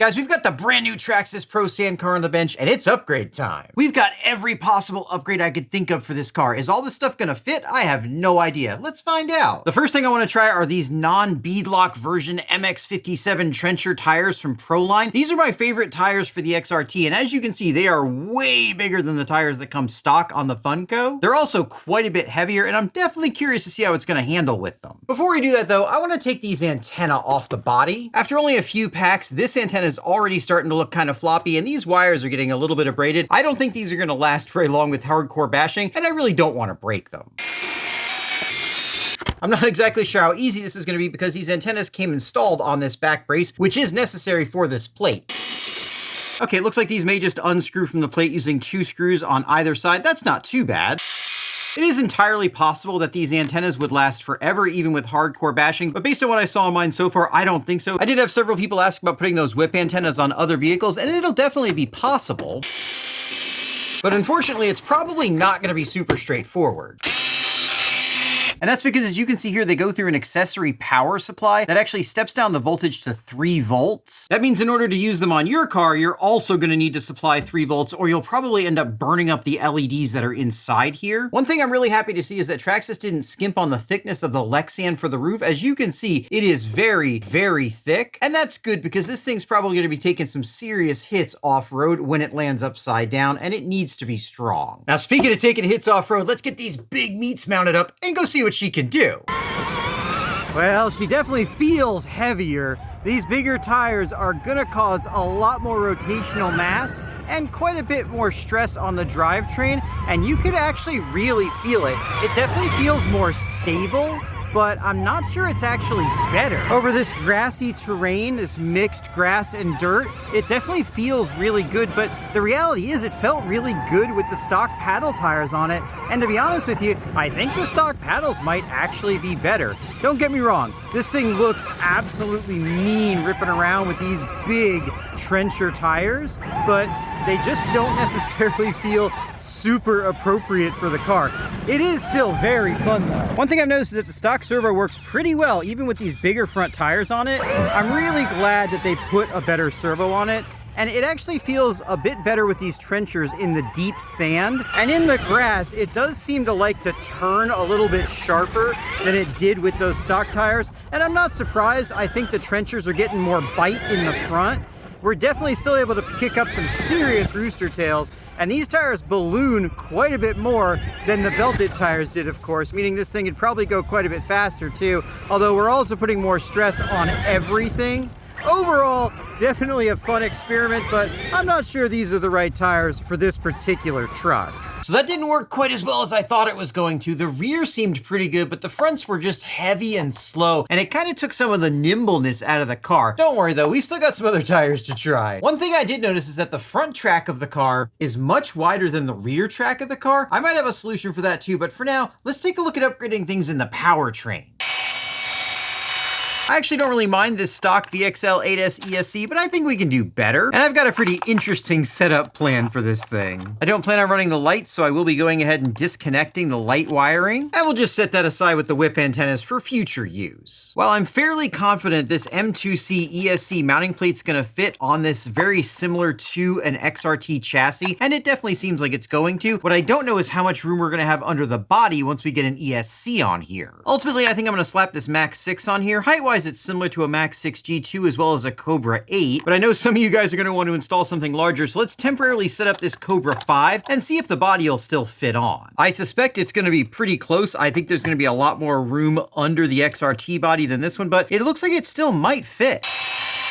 Guys, we've got the brand new Traxxas Pro Sand car on the bench, and it's upgrade time. We've got every possible upgrade I could think of for this car. Is all this stuff gonna fit? I have no idea. Let's find out. The first thing I wanna try are these non-beadlock version MX-57 Trencher tires from Proline. These are my favorite tires for the XRT, and as you can see, they are way bigger than the tires that come stock on the Funco. They're also quite a bit heavier, and I'm definitely curious to see how it's gonna handle with them. Before we do that though, I wanna take these antennae off the body. After only a few packs, this antenna is already starting to look kind of floppy, and these wires are getting a little bit abraded. I don't think these are gonna last very long with hardcore bashing, and I really don't wanna break them. I'm not exactly sure how easy this is gonna be because these antennas came installed on this back brace, which is necessary for this plate. Okay, it looks like these may just unscrew from the plate using 2 screws on either side. That's not too bad. It is entirely possible that these antennas would last forever, even with hardcore bashing, but based on what I saw on mine so far, I don't think so. I did have several people ask about putting those whip antennas on other vehicles, and it'll definitely be possible. But unfortunately, it's probably not gonna be super straightforward. And that's because, as you can see here, they go through an accessory power supply that actually steps down the voltage to 3 volts. That means in order to use them on your car, you're also gonna need to supply 3 volts, or you'll probably end up burning up the LEDs that are inside here. One thing I'm really happy to see is that Traxxas didn't skimp on the thickness of the Lexan for the roof. As you can see, it is very, very thick. And that's good because this thing's probably gonna be taking some serious hits off-road when it lands upside down, and it needs to be strong. Now, speaking of taking hits off-road, let's get these big meats mounted up and go see what she can do. Well, she definitely feels heavier. These bigger tires are gonna cause a lot more rotational mass and quite a bit more stress on the drivetrain, and you could actually really feel it. It definitely feels more stable, but I'm not sure it's actually better. Over this grassy terrain, this mixed grass and dirt, it definitely feels really good, but the reality is it felt really good with the stock paddle tires on it, and to be honest with you, I think the stock paddles might actually be better. Don't get me wrong, this thing looks absolutely mean ripping around with these big trencher tires, but they just don't necessarily feel super appropriate for the car. It is still very fun though. One thing I've noticed is that the stock servo works pretty well, even with these bigger front tires on it. I'm really glad that they put a better servo on it. And it actually feels a bit better with these trenchers in the deep sand. And in the grass, it does seem to like to turn a little bit sharper than it did with those stock tires. And I'm not surprised. I think the trenchers are getting more bite in the front. We're definitely still able to kick up some serious rooster tails, and these tires balloon quite a bit more than the belted tires did, of course, meaning this thing would probably go quite a bit faster too, although we're also putting more stress on everything. Overall, definitely a fun experiment, but I'm not sure these are the right tires for this particular truck. So that didn't work quite as well as I thought it was going to. The rear seemed pretty good, but the fronts were just heavy and slow, and it kind of took some of the nimbleness out of the car. Don't worry though, we still got some other tires to try. One thing I did notice is that the front track of the car is much wider than the rear track of the car. I might have a solution for that too, but for now, let's take a look at upgrading things in the powertrain. I actually don't really mind this stock VXL 8S ESC, but I think we can do better. And I've got a pretty interesting setup plan for this thing. I don't plan on running the lights, so I will be going ahead and disconnecting the light wiring. I will just set that aside with the whip antennas for future use. While I'm fairly confident this M2C ESC mounting plate's gonna fit on this very similar to an XRT chassis, and it definitely seems like it's going to, what I don't know is how much room we're gonna have under the body once we get an ESC on here. Ultimately, I think I'm gonna slap this Max 6 on here. Height-wise, it's similar to a Max 6 G2 as well as a Cobra 8, but I know some of you guys are going to want to install something larger, so let's temporarily set up this Cobra 5 and see if the body will still fit on. I suspect it's going to be pretty close. I think there's going to be a lot more room under the XRT body than this one, but it looks like it still might fit.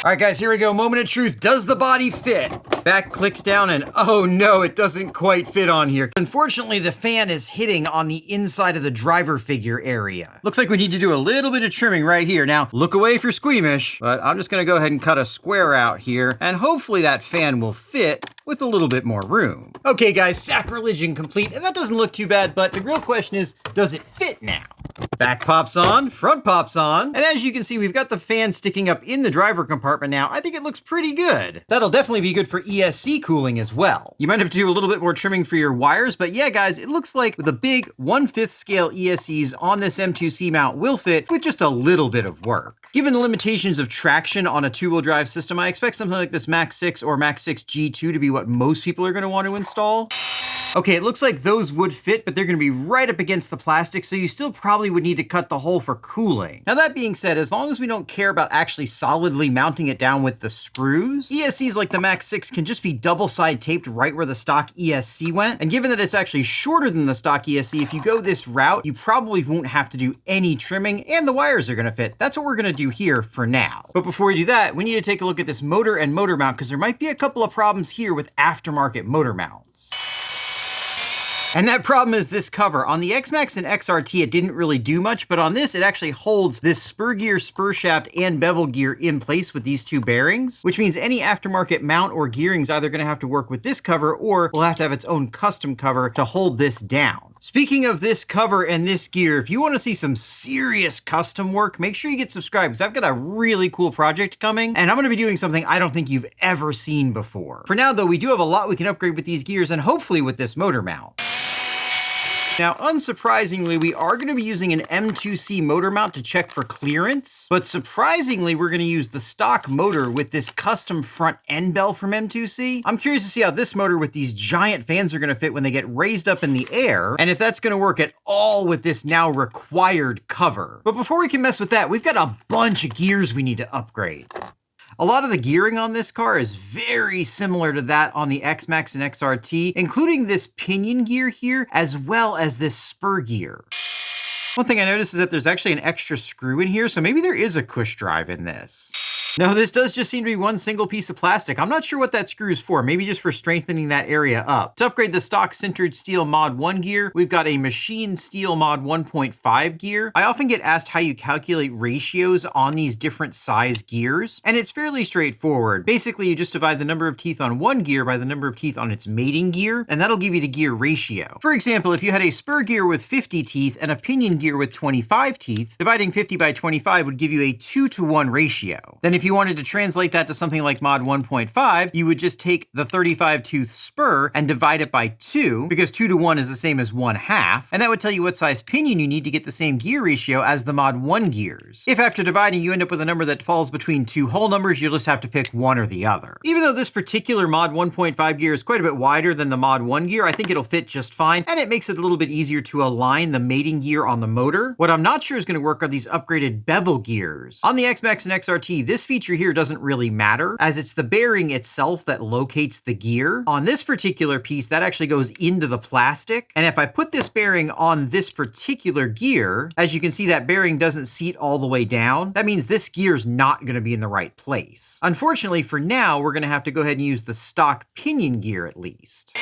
All right, guys, here we go. Moment of truth. Does the body fit? Back clicks down and oh no, it doesn't quite fit on here. Unfortunately, the fan is hitting on the inside of the driver figure area. Looks like we need to do a little bit of trimming right here. Now, look away if you're squeamish, but I'm just gonna go ahead and cut a square out here, and hopefully that fan will fit with a little bit more room. Okay guys, sacrilegion complete, and that doesn't look too bad, but the real question is, does it fit now? Back pops on, front pops on, and as you can see, we've got the fan sticking up in the driver compartment now. I think it looks pretty good. That'll definitely be good for ESC cooling as well. You might have to do a little bit more trimming for your wires, but yeah guys, it looks like the big 1/5 scale ESCs on this M2C mount will fit with just a little bit of work. Given the limitations of traction on a two-wheel drive system, I expect something like this Max 6 or Max 6 G2 to be what most people are going to want to install. Okay, it looks like those would fit, but they're going to be right up against the plastic, so you still probably would need to cut the hole for cooling. Now that being said, as long as we don't care about actually solidly mounting it down with the screws, ESCs like the Max 6 can just be double side taped right where the stock ESC went. And given that it's actually shorter than the stock ESC, if you go this route, you probably won't have to do any trimming and the wires are going to fit. That's what we're going to do here for now. But before we do that, we need to take a look at this motor and motor mount because there might be a couple of problems here with aftermarket motor mounts. And that problem is this cover. On the X-Maxx and XRT, it didn't really do much, but on this, it actually holds this spur gear, spur shaft, and bevel gear in place with these two bearings, which means any aftermarket mount or gearing is either gonna have to work with this cover or will have to have its own custom cover to hold this down. Speaking of this cover and this gear, if you want to see some serious custom work, make sure you get subscribed because I've got a really cool project coming and I'm going to be doing something I don't think you've ever seen before. For now though, we do have a lot we can upgrade with these gears and hopefully with this motor mount. Now, unsurprisingly, we are going to be using an M2C motor mount to check for clearance, but surprisingly, we're going to use the stock motor with this custom front end bell from M2C. I'm curious to see how this motor with these giant fans are going to fit when they get raised up in the air, and if that's going to work at all with this now required cover. But before we can mess with that, we've got a bunch of gears we need to upgrade. A lot of the gearing on this car is very similar to that on the X-Maxx and XRT, including this pinion gear here, as well as this spur gear. One thing I noticed is that there's actually an extra screw in here, so maybe there is a push drive in this. No, this does just seem to be one single piece of plastic. I'm not sure what that screw is for, maybe just for strengthening that area up. To upgrade the stock sintered steel Mod 1 gear, we've got a machine steel Mod 1.5 gear. I often get asked how you calculate ratios on these different size gears, and it's fairly straightforward. Basically, you just divide the number of teeth on one gear by the number of teeth on its mating gear, and that'll give you the gear ratio. For example, if you had a spur gear with 50 teeth and a pinion gear with 25 teeth, dividing 50 by 25 would give you a 2-to-1 ratio. Then if you wanted to translate that to something like Mod 1.5, you would just take the 35 tooth spur and divide it by 2, because 2-to-1 is the same as 1/2, and that would tell you what size pinion you need to get the same gear ratio as the Mod 1 gears. If after dividing you end up with a number that falls between two whole numbers, you'll just have to pick one or the other. Even though this particular Mod 1.5 gear is quite a bit wider than the Mod 1 gear, I think it'll fit just fine, and it makes it a little bit easier to align the mating gear on the motor. What I'm not sure is going to work are these upgraded bevel gears. On the X-Maxx and XRT, this feature here doesn't really matter, as it's the bearing itself that locates the gear. On this particular piece, that actually goes into the plastic, and if I put this bearing on this particular gear, as you can see, that bearing doesn't seat all the way down. That means this gear's not going to be in the right place. Unfortunately, for now, we're going to have to go ahead and use the stock pinion gear at least.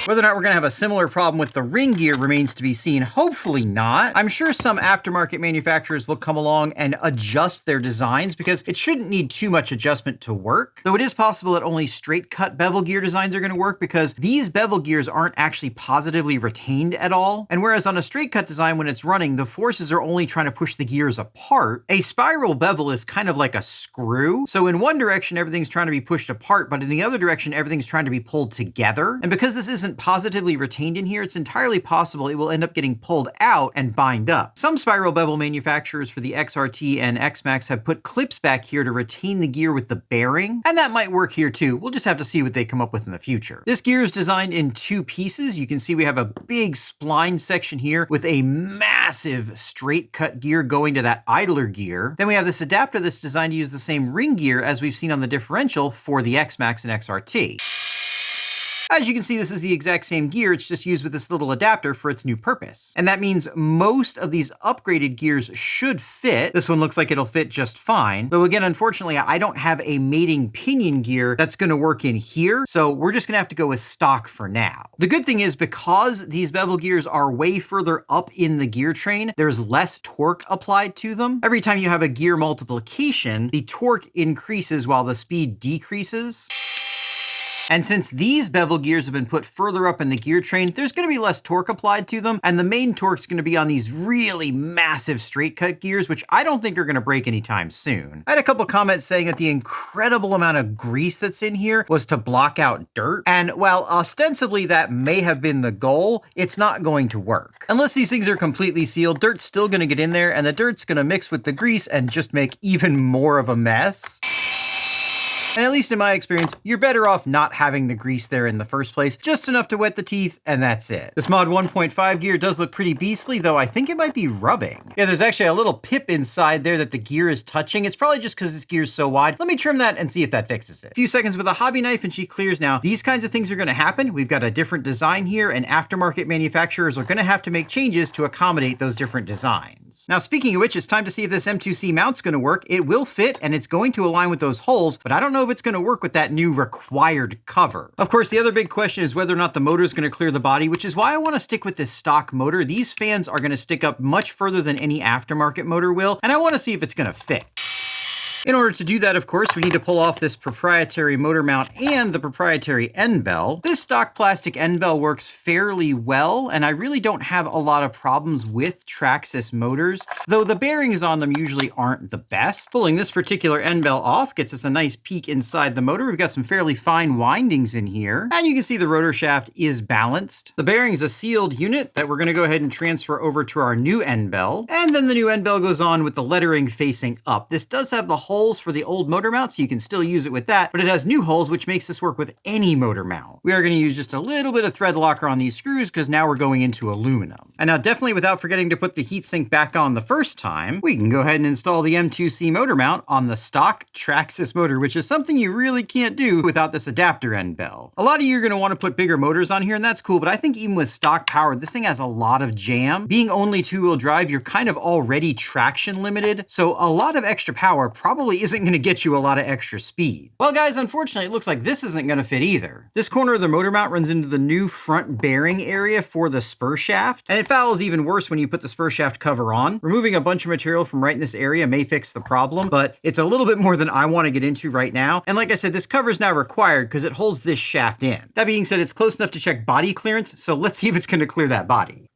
Whether or not we're going to have a similar problem with the ring gear remains to be seen. Hopefully not. I'm sure some aftermarket manufacturers will come along and adjust their designs because it shouldn't need too much adjustment to work. Though it is possible that only straight cut bevel gear designs are going to work because these bevel gears aren't actually positively retained at all. And whereas on a straight cut design, when it's running, the forces are only trying to push the gears apart, a spiral bevel is kind of like a screw. So in one direction, everything's trying to be pushed apart, but in the other direction, everything's trying to be pulled together. And because this isn't positively retained in here, it's entirely possible it will end up getting pulled out and bind up. Some spiral bevel manufacturers for the XRT and X-Maxx have put clips back here to retain the gear with the bearing, and that might work here too. We'll just have to see what they come up with in the future. This gear is designed in two pieces. You can see we have a big spline section here with a massive straight cut gear going to that idler gear. Then we have this adapter that's designed to use the same ring gear as we've seen on the Differential for the X-Maxx and XRT. As you can see, this is the exact same gear, it's just used with this little adapter for its new purpose. And that means most of these upgraded gears should fit. This one looks like it'll fit just fine. Though again, unfortunately, I don't have a mating pinion gear that's gonna work in here, so we're just gonna have to go with stock for now. The good thing is because these bevel gears are way further up in the gear train, there's less torque applied to them. Every time you have a gear multiplication, the torque increases while the speed decreases. And since these bevel gears have been put further up in the gear train, there's going to be less torque applied to them, and the main torque's going to be on these really massive straight cut gears, which I don't think are going to break anytime soon. I had a couple comments saying that the incredible amount of grease that's in here was to block out dirt, and while ostensibly that may have been the goal, it's not going to work. Unless these things are completely sealed, dirt's still going to get in there, and the dirt's going to mix with the grease and just make even more of a mess. And at least in my experience, you're better off not having the grease there in the first place, just enough to wet the teeth, and that's it. This Mod 1.5 gear does look pretty beastly, though I think it might be rubbing. Yeah, there's actually a little pip inside there that the gear is touching. It's probably just because this gear is so wide. Let me trim that and see if that fixes it. A few seconds with a hobby knife and she clears now. These kinds of things are gonna happen. We've got a different design here, and aftermarket manufacturers are gonna have to make changes to accommodate those different designs. Now, speaking of which, it's time to see if this M2C mount's gonna work. It will fit, and it's going to align with those holes, but I don't know if it's going to work with that new required cover. Of course, the other big question is whether or not the motor is going to clear the body, which is why I want to stick with this stock motor. These fans are going to stick up much further than any aftermarket motor will, and I want to see if it's going to fit. In order to do that, of course, we need to pull off this proprietary motor mount and the proprietary end bell. This stock plastic end bell works fairly well, and I really don't have a lot of problems with Traxxas motors, though the bearings on them usually aren't the best. Pulling this particular end bell off gets us a nice peek inside the motor. We've got some fairly fine windings in here, and you can see the rotor shaft is balanced. The bearing is a sealed unit that we're going to go ahead and transfer over to our new end bell, and then the new end bell goes on with the lettering facing up. This does have the holes for the old motor mount, so you can still use it with that, but it has new holes, which makes this work with any motor mount. We are going to use just a little bit of thread locker on these screws because now we're going into aluminum. And now, definitely without forgetting to put the heatsink back on the first time, we can go ahead and install the M2C motor mount on the stock Traxxas motor, which is something you really can't do without this adapter end bell. A lot of you are going to want to put bigger motors on here, and that's cool, but I think even with stock power, this thing has a lot of jam. Being only two-wheel drive, you're kind of already traction limited, so a lot of extra power probably isn't going to get you a lot of extra speed. Well, guys, unfortunately, it looks like this isn't going to fit either. This corner of the motor mount runs into the new front bearing area for the spur shaft, and it fouls even worse when you put the spur shaft cover on. Removing a bunch of material from right in this area may fix the problem, but it's a little bit more than I want to get into right now. And like I said, this cover is now required because it holds this shaft in. That being said, it's close enough to check body clearance, so let's see if it's going to clear that body.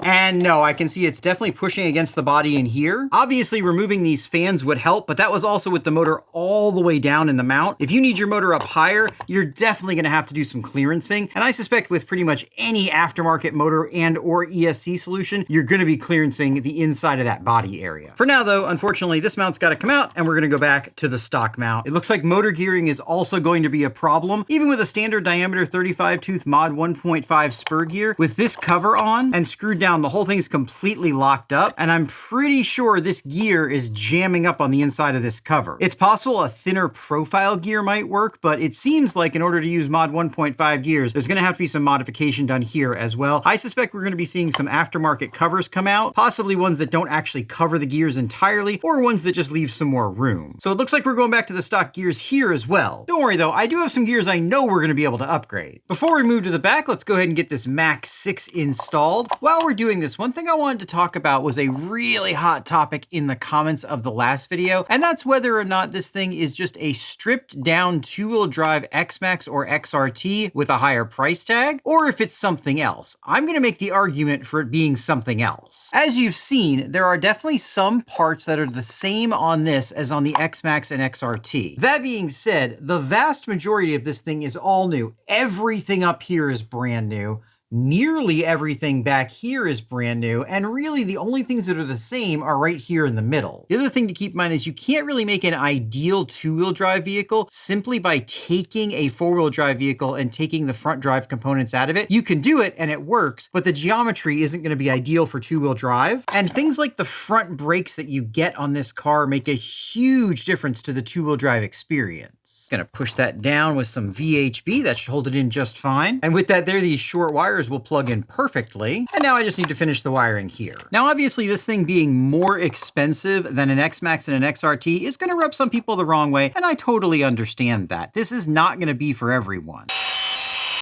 And no, I can see it's definitely pushing against the body in here. Obviously, removing these fans would help, but that was also with the motor all the way down in the mount. If you need your motor up higher, you're definitely going to have to do some clearancing. And I suspect with pretty much any aftermarket motor and or ESC solution, you're going to be clearancing the inside of that body area. For now, though, unfortunately, this mount's got to come out, and we're going to go back to the stock mount. It looks like motor gearing is also going to be a problem. Even with a standard diameter 35 tooth Mod 1.5 spur gear, with this cover on and screwed down, the whole thing's completely locked up, and I'm pretty sure this gear is jamming up on the inside of this cover. It's possible a thinner profile gear might work, but it seems like in order to use Mod 1.5 gears, there's going to have to be some modification done here as well. I suspect we're going to be seeing some aftermarket covers come out, possibly ones that don't actually cover the gears entirely, or ones that just leave some more room. So it looks like we're going back to the stock gears here as well. Don't worry though, I do have some gears I know we're going to be able to upgrade. Before we move to the back, let's go ahead and get this Max 6 installed. While we're doing this, one thing I wanted to talk about was a really hot topic in the comments of the last video, and that's whether or not this thing is just a stripped down two-wheel drive X-Maxx or XRT with a higher price tag, or if it's something else. I'm going to make the argument for it being something else. As you've seen, there are definitely some parts that are the same on this as on the X-Maxx and XRT. That being said, the vast majority of this thing is all new. Everything up here is brand new. Nearly everything back here is brand new, and really the only things that are the same are right here in the middle. The other thing to keep in mind is you can't really make an ideal two-wheel drive vehicle simply by taking a four-wheel drive vehicle and taking the front drive components out of it. You can do it and it works, but the geometry isn't going to be ideal for two-wheel drive. And things like the front brakes that you get on this car make a huge difference to the two-wheel drive experience. Gonna push that down with some VHB. That should hold it in just fine. And with that there, these short wires will plug in perfectly. And now I just need to finish the wiring here. Now, obviously, this thing being more expensive than an X-Maxx and an XRT is going to rub some people the wrong way, and I totally understand that. This is not going to be for everyone.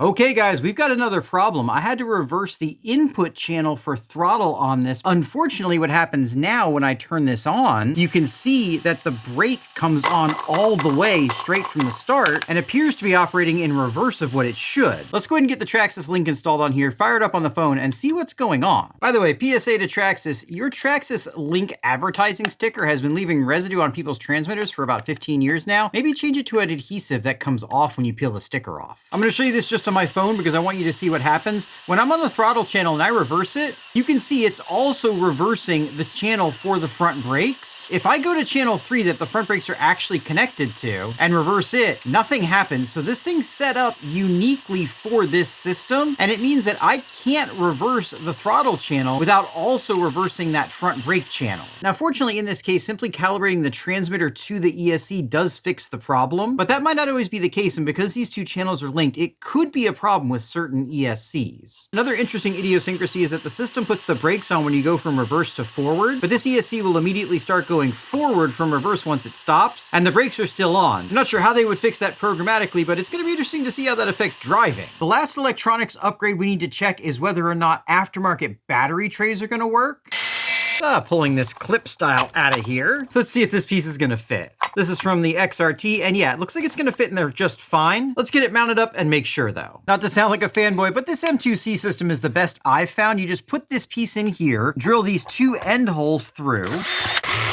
Okay guys, we've got another problem. I had to reverse the input channel for throttle on this. Unfortunately, what happens now when I turn this on, you can see that the brake comes on all the way straight from the start and appears to be operating in reverse of what it should. Let's go ahead and get the Traxxas link installed on here, fire it up on the phone, and see what's going on. By the way, PSA to Traxxas, your Traxxas link advertising sticker has been leaving residue on people's transmitters for about 15 years now. Maybe change it to an adhesive that comes off when you peel the sticker off. I'm going to show you this just on my phone because I want you to see what happens. When I'm on the throttle channel and I reverse it, you can see it's also reversing the channel for the front brakes. If I go to channel 3 that the front brakes are actually connected to and reverse it, nothing happens. So this thing's set up uniquely for this system, and it means that I can't reverse the throttle channel without also reversing that front brake channel. Now, fortunately, in this case, simply calibrating the transmitter to the ESC does fix the problem, but that might not always be the case, and because these two channels are linked, it could be a problem with certain ESCs. Another interesting idiosyncrasy is that the system puts the brakes on when you go from reverse to forward, but this ESC will immediately start going forward from reverse once it stops, and the brakes are still on. I'm not sure how they would fix that programmatically, but it's going to be interesting to see how that affects driving. The last electronics upgrade we need to check is whether or not aftermarket battery trays are going to work. Pulling this clip style out of here. Let's see if this piece is going to fit. This is from the XRT, and yeah, it looks like it's going to fit in there just fine. Let's get it mounted up and make sure though. Not to sound like a fanboy, but this M2C system is the best I've found. You just put this piece in here, drill these two end holes through,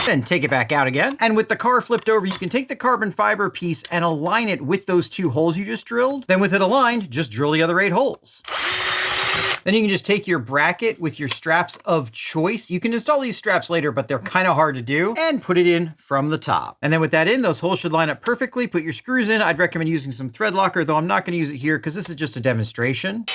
then take it back out again. And with the car flipped over, you can take the carbon fiber piece and align it with those two holes you just drilled. Then with it aligned, just drill the other 8 holes. Then you can just take your bracket with your straps of choice. You can install these straps later, but they're kind of hard to do, and put it in from the top. And then with that in, those holes should line up perfectly. Put your screws in. I'd recommend using some thread locker, though I'm not going to use it here because this is just a demonstration.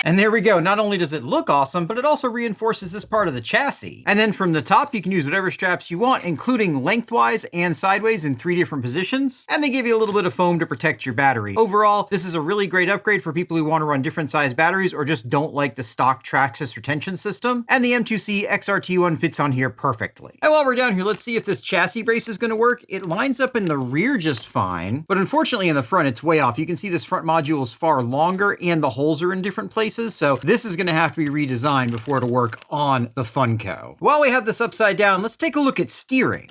And there we go. Not only does it look awesome, but it also reinforces this part of the chassis. And then from the top, you can use whatever straps you want, including lengthwise and sideways in 3 different positions. And they give you a little bit of foam to protect your battery. Overall, this is a really great upgrade for people who want to run different size batteries or just don't like the stock Traxxas retention system. And the M2C XRT one fits on here perfectly. And while we're down here, let's see if this chassis brace is going to work. It lines up in the rear just fine, but unfortunately in the front, it's way off. You can see this front module is far longer and the holes are in different places. So this is going to have to be redesigned before it'll work on the Funco. While we have this upside down, let's take a look at steering.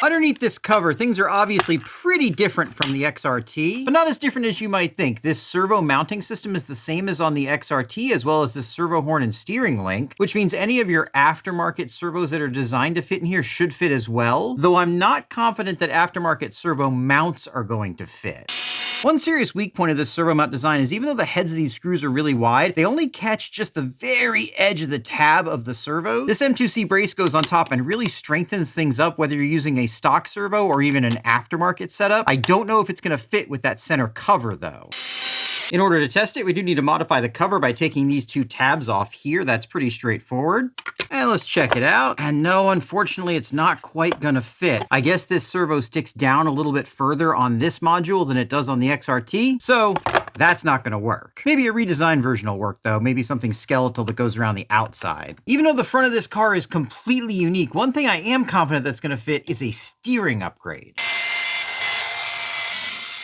Underneath this cover, things are obviously pretty different from the XRT, but not as different as you might think. This servo mounting system is the same as on the XRT, as well as this servo horn and steering link, which means any of your aftermarket servos that are designed to fit in here should fit as well, though I'm not confident that aftermarket servo mounts are going to fit. One serious weak point of this servo mount design is even though the heads of these screws are really wide, they only catch just the very edge of the tab of the servo. This M2C brace goes on top and really strengthens things up whether you're using a stock servo or even an aftermarket setup. I don't know if it's going to fit with that center cover though. In order to test it, we do need to modify the cover by taking these two tabs off here. That's pretty straightforward. And let's check it out. And no, unfortunately, it's not quite gonna fit. I guess this servo sticks down a little bit further on this module than it does on the XRT. So that's not gonna work. Maybe a redesigned version will work though. Maybe something skeletal that goes around the outside. Even though the front of this car is completely unique, one thing I am confident that's gonna fit is a steering upgrade.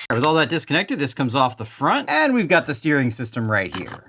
With all that disconnected, this comes off the front, and we've got the steering system right here.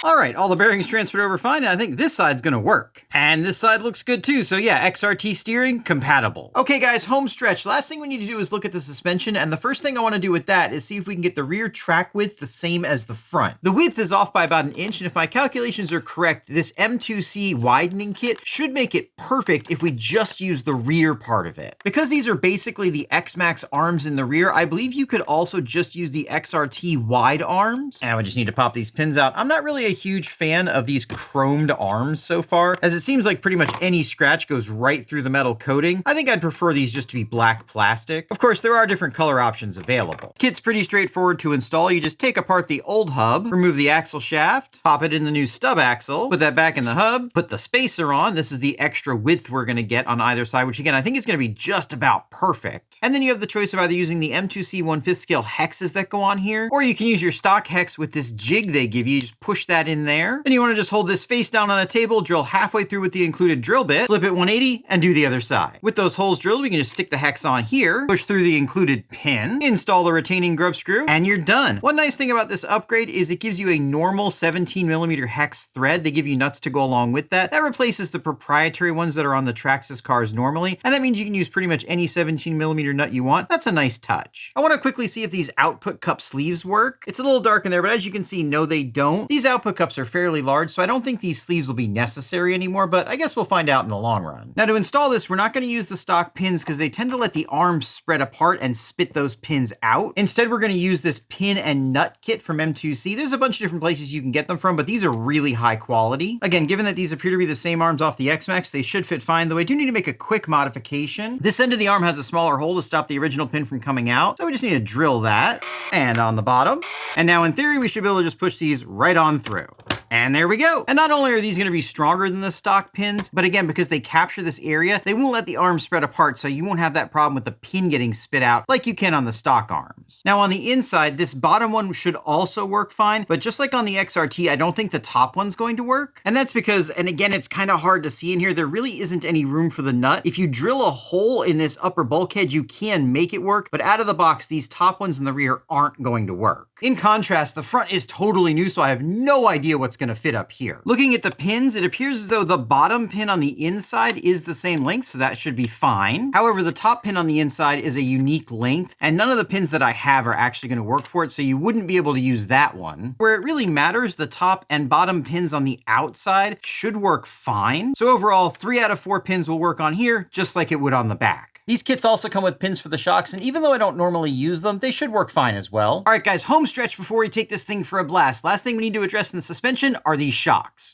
All right, all the bearings transferred over fine, and I think this side's gonna work. And this side looks good too, so yeah, XRT steering, compatible. Okay guys, home stretch. Last thing we need to do is look at the suspension, and the first thing I wanna do with that is see if we can get the rear track width the same as the front. The width is off by about 1 inch, and if my calculations are correct, this M2C widening kit should make it perfect if we just use the rear part of it. Because these are basically the X-Maxx arms in the rear, I believe you could also just use the XRT wide arms. And we just need to pop these pins out. I'm not really a huge fan of these chromed arms so far, as it seems like pretty much any scratch goes right through the metal coating. I think I'd prefer these just to be black plastic. Of course, there are different color options available. Kit's pretty straightforward to install. You just take apart the old hub, remove the axle shaft, pop it in the new stub axle, put that back in the hub, put the spacer on. This is the extra width we're going to get on either side, which again, I think is going to be just about perfect. And then you have the choice of either using the M2C 1/5 scale hexes that go on here, or you can use your stock hex with this jig they give you. You just push that that in there. Then you want to just hold this face down on a table, drill halfway through with the included drill bit, flip it 180, and do the other side. With those holes drilled, we can just stick the hex on here, push through the included pin, install the retaining grub screw, and you're done. One nice thing about this upgrade is it gives you a normal 17mm hex thread. They give you nuts to go along with that. That replaces the proprietary ones that are on the Traxxas cars normally, and that means you can use pretty much any 17mm nut you want. That's a nice touch. I want to quickly see if these output cup sleeves work. It's a little dark in there, but as you can see, no, they don't. These output cups are fairly large, so I don't think these sleeves will be necessary anymore, but I guess we'll find out in the long run. Now, to install this, we're not going to use the stock pins because they tend to let the arms spread apart and spit those pins out. Instead, we're going to use this pin and nut kit from M2C. There's a bunch of different places you can get them from, but these are really high quality. Again, given that these appear to be the same arms off the X-Maxx, they should fit fine, though I do need to make a quick modification. This end of the arm has a smaller hole to stop the original pin from coming out, so we just need to drill that, and on the bottom. And now in theory, we should be able to just push these right on through. And there we go. And not only are these going to be stronger than the stock pins, but again, because they capture this area, they won't let the arms spread apart, so you won't have that problem with the pin getting spit out like you can on the stock arms. Now on the inside, this bottom one should also work fine, but just like on the XRT, I don't think the top one's going to work. And that's because, and again, it's kind of hard to see in here, there really isn't any room for the nut. If you drill a hole in this upper bulkhead, you can make it work, but out of the box, these top ones in the rear aren't going to work. In contrast, the front is totally new, so I have no idea what's going to fit up here. Looking at the pins, it appears as though the bottom pin on the inside is the same length, so that should be fine. However, the top pin on the inside is a unique length, and none of the pins that I have are actually going to work for it, so you wouldn't be able to use that one. Where it really matters, the top and bottom pins on the outside should work fine. So overall, 3 out of 4 pins will work on here, just like it would on the back. These kits also come with pins for the shocks, and even though I don't normally use them, they should work fine as well. All right, guys, home stretch before we take this thing for a blast. Last thing we need to address in the suspension are these shocks.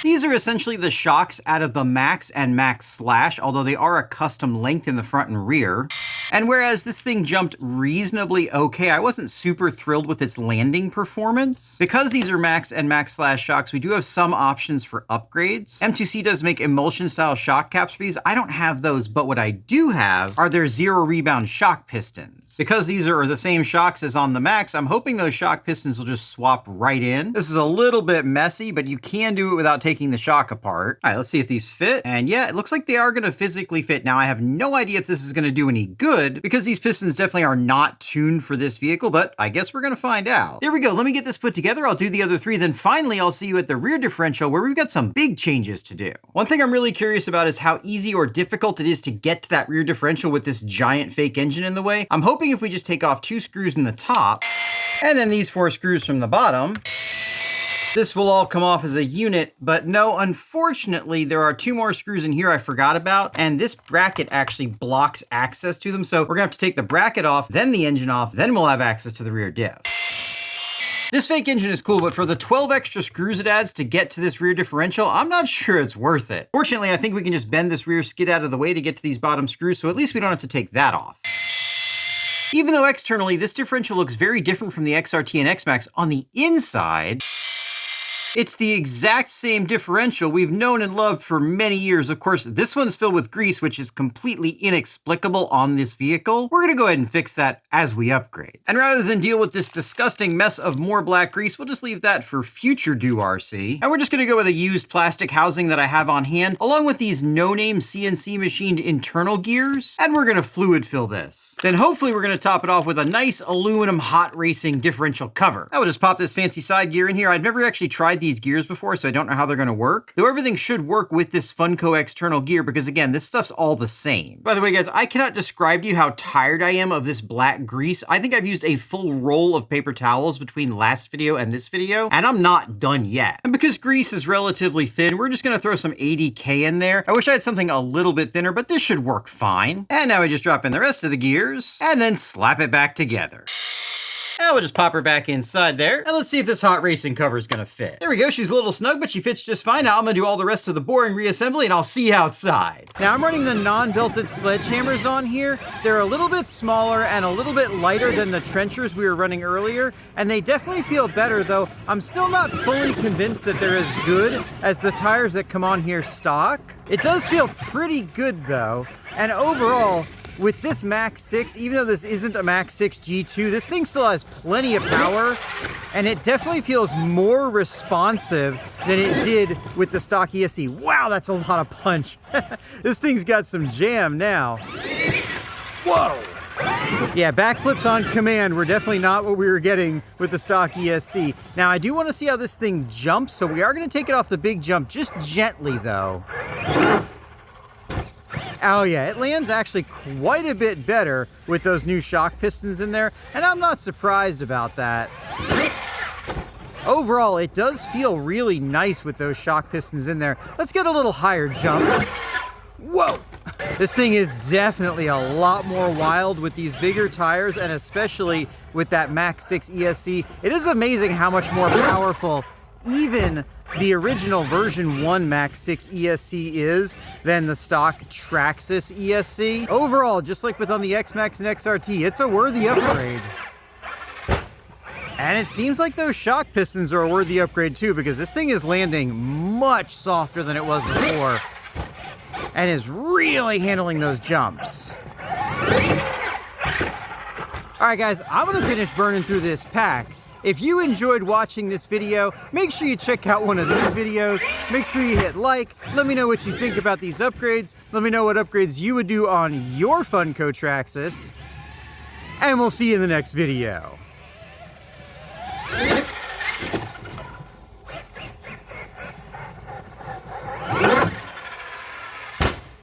These are essentially the shocks out of the Max and Max Slash, although they are a custom length in the front and rear. And whereas this thing jumped reasonably okay, I wasn't super thrilled with its landing performance. Because these are Max and Max Slash shocks, we do have some options for upgrades. M2C does make emulsion style shock caps for these. I don't have those, but what I do have are their zero rebound shock pistons. Because these are the same shocks as on the Max, I'm hoping those shock pistons will just swap right in. This is a little bit messy, but you can do it without taking the shock apart. All right, let's see if these fit. And yeah, it looks like they are going to physically fit. Now, I have no idea if this is going to do any good because these pistons definitely are not tuned for this vehicle, but I guess we're going to find out. There we go. Let me get this put together. I'll do the other 3. Then finally, I'll see you at the rear differential where we've got some big changes to do. One thing I'm really curious about is how easy or difficult it is to get to that rear differential with this giant fake engine in the way. I'm hoping if we just take off 2 screws in the top and then these 4 screws from the bottom, this will all come off as a unit, but no, unfortunately, there are 2 more screws in here I forgot about, and this bracket actually blocks access to them, so we're gonna have to take the bracket off, then the engine off, then we'll have access to the rear diff. This fake engine is cool, but for the 12 extra screws it adds to get to this rear differential, I'm not sure it's worth it. Fortunately, I think we can just bend this rear skid out of the way to get to these bottom screws, so at least we don't have to take that off. Even though externally, this differential looks very different from the XRT and X-Maxx, on the inside, it's the exact same differential we've known and loved for many years. Of course, this one's filled with grease, which is completely inexplicable on this vehicle. We're gonna go ahead and fix that as we upgrade. And rather than deal with this disgusting mess of more black grease, we'll just leave that for future due RC. And we're just gonna go with a used plastic housing that I have on hand, along with these no-name CNC machined internal gears. And we're gonna fluid fill this. Then hopefully we're gonna top it off with a nice aluminum hot racing differential cover. I will just pop this fancy side gear in here. I've never actually tried these gears before, so I don't know how they're going to work. Though everything should work with this Funco external gear because, again, this stuff's all the same. By the way, guys, I cannot describe to you how tired I am of this black grease. I think I've used a full roll of paper towels between last video and this video, and I'm not done yet. And because grease is relatively thin, we're just going to throw some 80K in there. I wish I had something a little bit thinner, but this should work fine. And now we just drop in the rest of the gears and then slap it back together. Now we'll just pop her back inside there. And let's see if this hot racing cover is gonna fit. There we go, she's a little snug, but she fits just fine. Now I'm gonna do all the rest of the boring reassembly and I'll see you outside. Now I'm running the non-belted sledgehammers on here. They're a little bit smaller and a little bit lighter than the trenchers we were running earlier, and they definitely feel better, though I'm still not fully convinced that they're as good as the tires that come on here stock. It does feel pretty good though, and overall, with this Max 6, even though this isn't a Max 6 G2, this thing still has plenty of power, and it definitely feels more responsive than it did with the stock ESC. Wow, that's a lot of punch. This thing's got some jam now. Whoa! Yeah, backflips on command were definitely not what we were getting with the stock ESC. Now, I do want to see how this thing jumps, so we are going to take it off the big jump, just gently, though. Oh, yeah, it lands actually quite a bit better with those new shock pistons in there, and I'm not surprised about that. Overall, it does feel really nice with those shock pistons in there. Let's get a little higher jump. Whoa! This thing is definitely a lot more wild with these bigger tires, and especially with that Max 6 ESC. It is amazing how much more powerful even the original version 1 Max 6 ESC is than the stock Traxxas ESC. Overall, just like with on the X-Maxx and XRT, it's a worthy upgrade. And it seems like those shock pistons are a worthy upgrade too, because this thing is landing much softer than it was before and is really handling those jumps. All right, guys, I'm gonna finish burning through this pack. If you enjoyed watching this video, make sure you check out one of these videos. Make sure you hit like. Let me know what you think about these upgrades. Let me know what upgrades you would do on your Funco Traxxas. And we'll see you in the next video.